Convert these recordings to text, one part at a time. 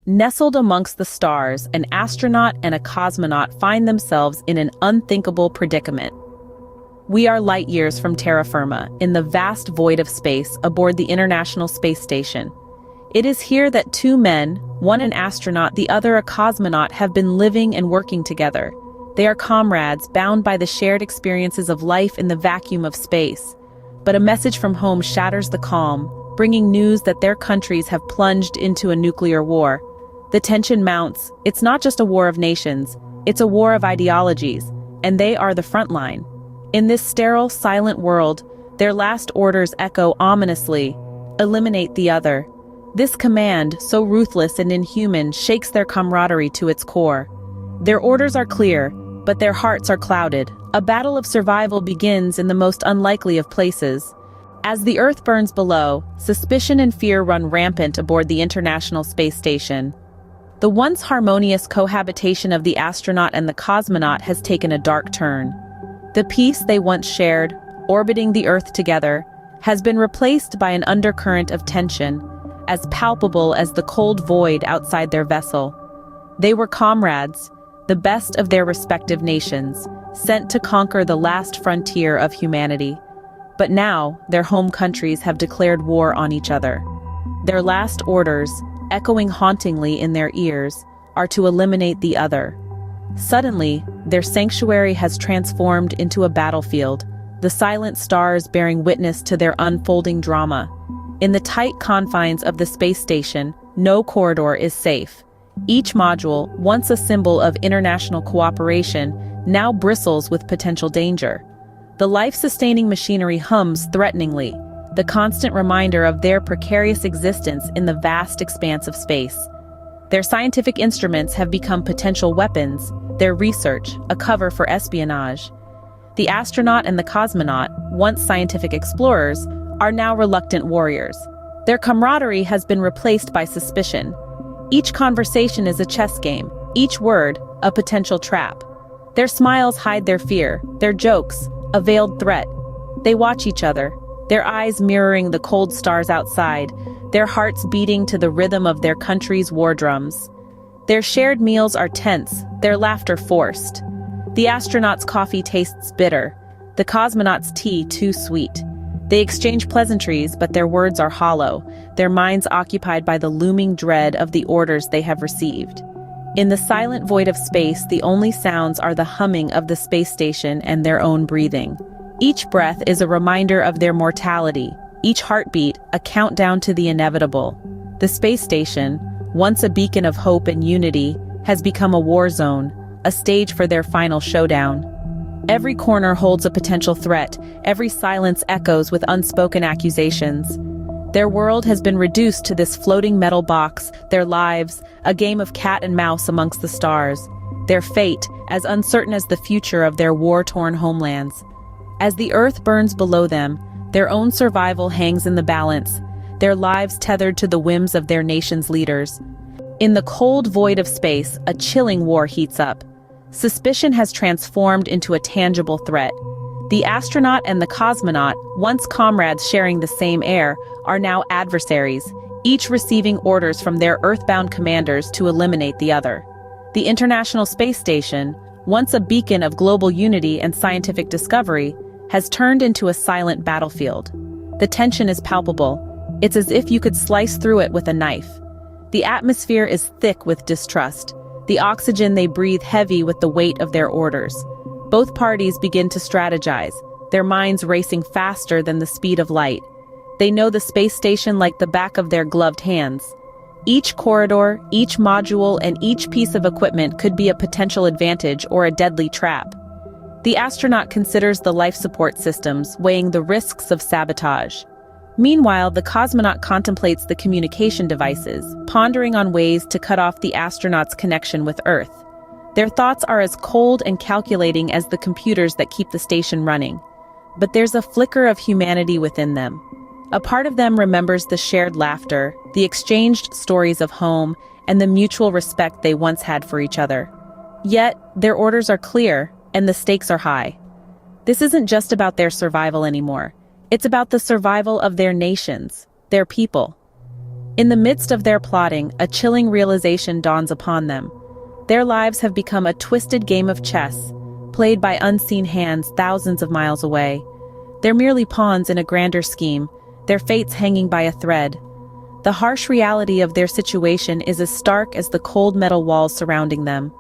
Nestled amongst the stars, an astronaut and a cosmonaut find themselves in an unthinkable predicament. We are light years from terra firma, in the vast void of space aboard the International Space Station. It is here that two men, one an astronaut, the other a cosmonaut, have been living and working together. They are comrades, bound by the shared experiences of life in the vacuum of space. But a message from home shatters the calm, bringing news that their countries have plunged into a nuclear war. The tension mounts. It's not just a war of nations, it's a war of ideologies, and they are the front line. In this sterile, silent world, their last orders echo ominously: eliminate the other. This command, so ruthless and inhuman, shakes their camaraderie to its core. Their orders are clear, but their hearts are clouded. A battle of survival begins in the most unlikely of places. As the Earth burns below, suspicion and fear run rampant aboard the International Space Station. The once harmonious cohabitation of the astronaut and the cosmonaut has taken a dark turn. The peace they once shared, orbiting the Earth together, has been replaced by an undercurrent of tension, as palpable as the cold void outside their vessel. They were comrades, the best of their respective nations, sent to conquer the last frontier of humanity. But now, their home countries have declared war on each other. Their last orders, echoing hauntingly in their ears, are to eliminate the other. Suddenly, their sanctuary has transformed into a battlefield, the silent stars bearing witness to their unfolding drama. In the tight confines of the space station, no corridor is safe. Each module, once a symbol of international cooperation, now bristles with potential danger. The life-sustaining machinery hums threateningly, the constant reminder of their precarious existence in the vast expanse of space. Their scientific instruments have become potential weapons, their research a cover for espionage. The astronaut and the cosmonaut, once scientific explorers, are now reluctant warriors. Their camaraderie has been replaced by suspicion. Each conversation is a chess game, each word a potential trap. Their smiles hide their fear, their jokes a veiled threat. They watch each other, their eyes mirroring the cold stars outside, their hearts beating to the rhythm of their country's war drums. Their shared meals are tense, their laughter forced. The astronaut's coffee tastes bitter, the cosmonaut's tea too sweet. They exchange pleasantries, but their words are hollow, their minds occupied by the looming dread of the orders they have received. In the silent void of space, the only sounds are the humming of the space station and their own breathing. Each breath is a reminder of their mortality, each heartbeat a countdown to the inevitable. The space station, once a beacon of hope and unity, has become a war zone, a stage for their final showdown. Every corner holds a potential threat, every silence echoes with unspoken accusations. Their world has been reduced to this floating metal box, their lives, a game of cat and mouse amongst the stars. Their fate, as uncertain as the future of their war-torn homelands. As the Earth burns below them, their own survival hangs in the balance, their lives tethered to the whims of their nation's leaders. In the cold void of space, a chilling war heats up. Suspicion has transformed into a tangible threat. The astronaut and the cosmonaut, once comrades sharing the same air, are now adversaries, each receiving orders from their earthbound commanders to eliminate the other. The International Space Station, once a beacon of global unity and scientific discovery, has turned into a silent battlefield. The tension is palpable. It's as if you could slice through it with a knife. The atmosphere is thick with distrust, the oxygen they breathe heavy with the weight of their orders. Both parties begin to strategize, their minds racing faster than the speed of light. They know the space station like the back of their gloved hands. Each corridor, each module, and each piece of equipment could be a potential advantage or a deadly trap. The astronaut considers the life support systems, weighing the risks of sabotage. Meanwhile, the cosmonaut contemplates the communication devices, pondering on ways to cut off the astronaut's connection with Earth. Their thoughts are as cold and calculating as the computers that keep the station running. But there's a flicker of humanity within them. A part of them remembers the shared laughter, the exchanged stories of home, and the mutual respect they once had for each other. Yet, their orders are clear, and the stakes are high. This isn't just about their survival anymore. It's about the survival of their nations, their people. In the midst of their plotting, a chilling realization dawns upon them. Their lives have become a twisted game of chess, played by unseen hands thousands of miles away. They're merely pawns in a grander scheme, their fates hanging by a thread. The harsh reality of their situation is as stark as the cold metal walls surrounding them.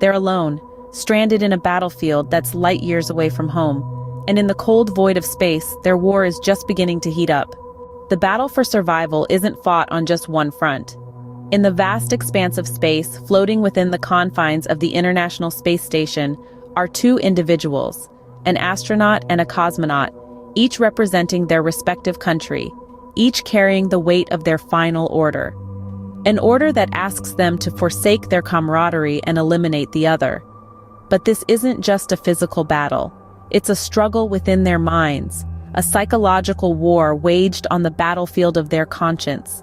They're alone, stranded in a battlefield that's light years away from home, and in the cold void of space, their war is just beginning to heat up. The battle for survival isn't fought on just one front. In the vast expanse of space, floating within the confines of the International Space Station, are two individuals, an astronaut and a cosmonaut, each representing their respective country, each carrying the weight of their final order. An order that asks them to forsake their camaraderie and eliminate the other. But this isn't just a physical battle. It's a struggle within their minds, a psychological war waged on the battlefield of their conscience.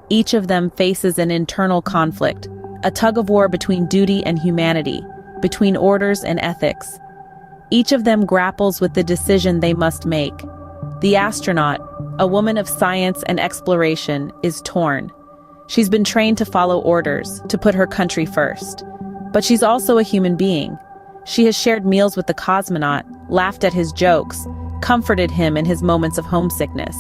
Each of them faces an internal conflict, a tug-of-war between duty and humanity, between orders and ethics. Each of them grapples with the decision they must make. The astronaut, a woman of science and exploration, is torn. She's been trained to follow orders, to put her country first. But she's also a human being. She has shared meals with the cosmonaut, laughed at his jokes, comforted him in his moments of homesickness.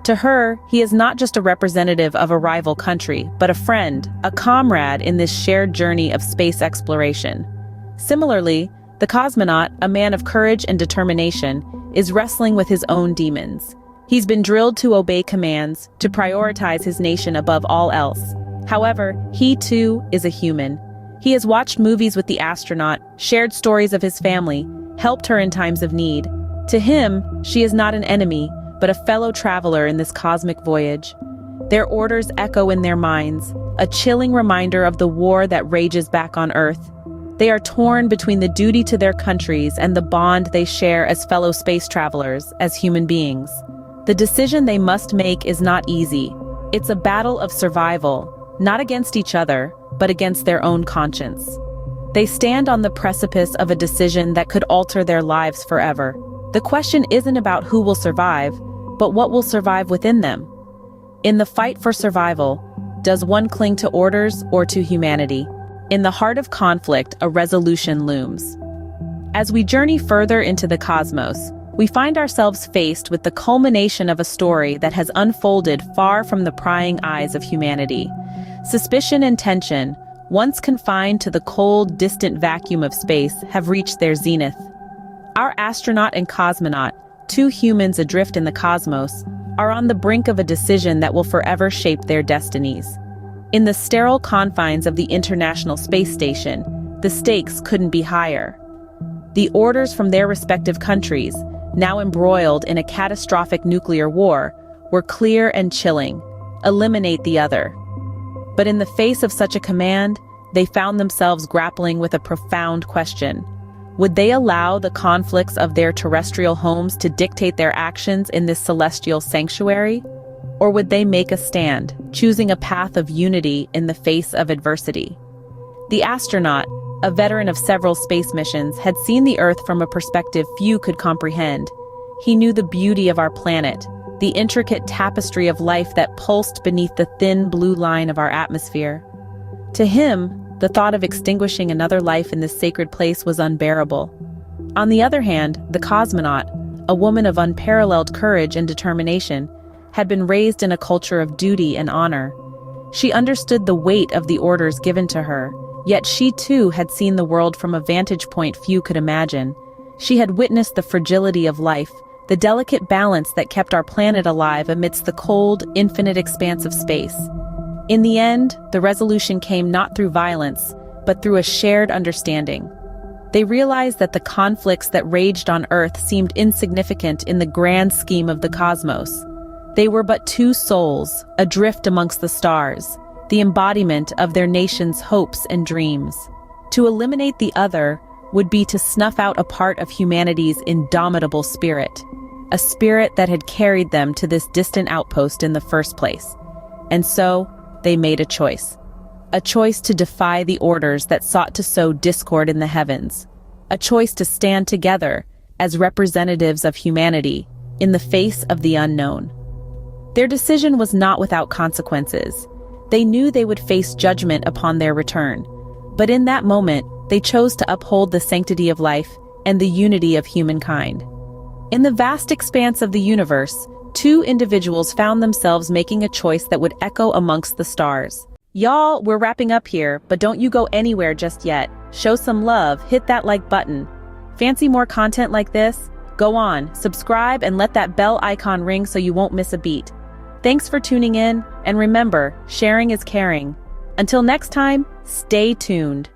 To her, he is not just a representative of a rival country, but a friend, a comrade in this shared journey of space exploration. Similarly, the cosmonaut, a man of courage and determination, is wrestling with his own demons. He's been drilled to obey commands, to prioritize his nation above all else. However, he too is a human. He has watched movies with the astronaut, shared stories of his family, helped her in times of need. To him, she is not an enemy, but a fellow traveler in this cosmic voyage. Their orders echo in their minds, a chilling reminder of the war that rages back on Earth. They are torn between the duty to their countries and the bond they share as fellow space travelers, as human beings. The decision they must make is not easy. It's a battle of survival, not against each other, but against their own conscience. They stand on the precipice of a decision that could alter their lives forever. The question isn't about who will survive, but what will survive within them. In the fight for survival, does one cling to orders or to humanity? In the heart of conflict, a resolution looms. As we journey further into the cosmos, we find ourselves faced with the culmination of a story that has unfolded far from the prying eyes of humanity. Suspicion and tension, once confined to the cold, distant vacuum of space, have reached their zenith. Our astronaut and cosmonaut, two humans adrift in the cosmos, are on the brink of a decision that will forever shape their destinies. In the sterile confines of the International Space Station, the stakes couldn't be higher. The orders from their respective countries, now embroiled in a catastrophic nuclear war, were clear and chilling: eliminate the other. But in the face of such a command, they found themselves grappling with a profound question. Would they allow the conflicts of their terrestrial homes to dictate their actions in this celestial sanctuary? Or would they make a stand, choosing a path of unity in the face of adversity? The astronaut, a veteran of several space missions, had seen the Earth from a perspective few could comprehend. He knew the beauty of our planet, the intricate tapestry of life that pulsed beneath the thin blue line of our atmosphere. To him, the thought of extinguishing another life in this sacred place was unbearable. On the other hand, the cosmonaut, a woman of unparalleled courage and determination, had been raised in a culture of duty and honor. She understood the weight of the orders given to her, yet she too had seen the world from a vantage point few could imagine. She had witnessed the fragility of life, the delicate balance that kept our planet alive amidst the cold, infinite expanse of space. In the end, the resolution came not through violence, but through a shared understanding. They realized that the conflicts that raged on Earth seemed insignificant in the grand scheme of the cosmos. They were but two souls, adrift amongst the stars, the embodiment of their nation's hopes and dreams. To eliminate the other would be to snuff out a part of humanity's indomitable spirit, a spirit that had carried them to this distant outpost in the first place. And so, they made a choice to defy the orders that sought to sow discord in the heavens, a choice to stand together as representatives of humanity in the face of the unknown. Their decision was not without consequences. They knew they would face judgment upon their return. But in that moment, they chose to uphold the sanctity of life and the unity of humankind. In the vast expanse of the universe, two individuals found themselves making a choice that would echo amongst the stars. Y'all, we're wrapping up here, but don't you go anywhere just yet. Show some love, hit that like button. Fancy more content like this? Go on, subscribe and let that bell icon ring so you won't miss a beat. Thanks for tuning in, and remember, sharing is caring. Until next time, stay tuned.